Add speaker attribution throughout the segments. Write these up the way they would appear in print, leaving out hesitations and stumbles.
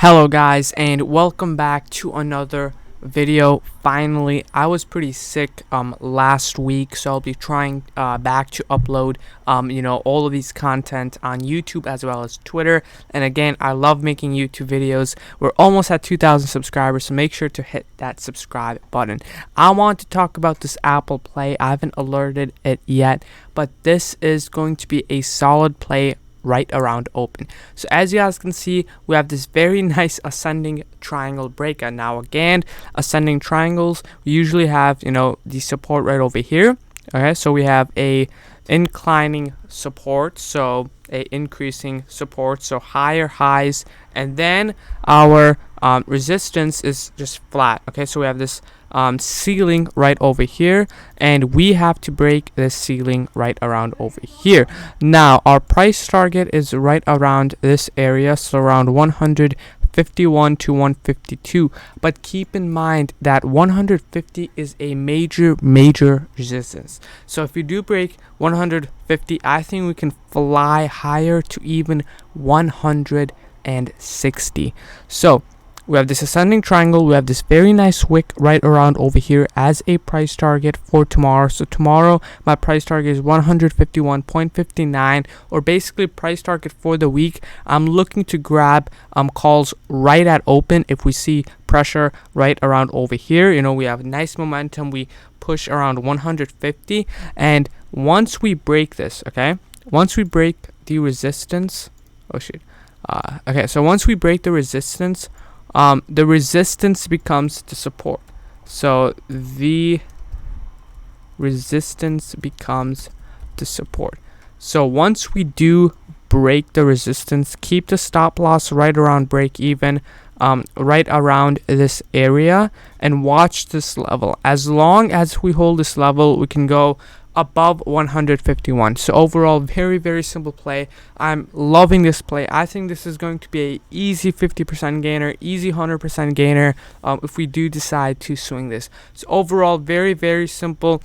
Speaker 1: Hello guys, and welcome back to another video. Finally, I was pretty sick last week, so I'll be trying back to upload all of these content on YouTube as well as Twitter. And again, I love making YouTube videos. We're almost at 2,000 subscribers, so make sure to hit that subscribe button. I want to talk about this Apple Play. I haven't alerted it yet, but this is going to be a solid play right around open. So as you guys can see, we have this very nice ascending triangle breakout. Now again, ascending triangles, we usually have the support right over here. Okay, so we have a inclining support, so a increasing support, so higher highs, and then our resistance is just flat. Okay, so we have this ceiling right over here, and we have to break this ceiling right around over here. Now our price target is right around this area, so around 151 to 152, but keep in mind that 150 is a major resistance. So if we do break 150, I think we can fly higher to even 160. So we have this ascending triangle, we have this very nice wick right around over here as a price target for tomorrow. So tomorrow my price target is 151.59, or basically price target for the week. I'm looking to grab calls right at open if we see pressure right around over here. We have nice momentum, we push around 150, and once we break this, once we break the resistance, so once we break the resistance becomes the support. So the resistance becomes the support. So once we do break the resistance, keep the stop loss right around break even, right around this area, and watch this level. As long as we hold this level, we can go above 151. So overall, very simple play. I'm loving this play. I think this is going to be a easy 50% gainer, easy 100% gainer if we do decide to swing this. So overall, very simple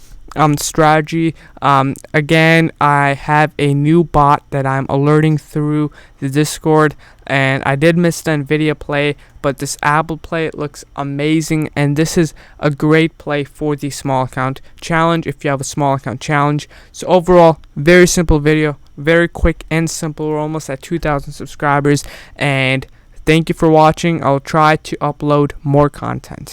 Speaker 1: strategy. Again, I have a new bot that I'm alerting through the Discord, and I did miss the Nvidia play, but this Apple play looks amazing, and this is a great play for the small account challenge if you have a small account challenge. So overall, very simple video, very quick and simple. We're almost at 2,000 subscribers, and thank you for watching. I'll try to upload more content.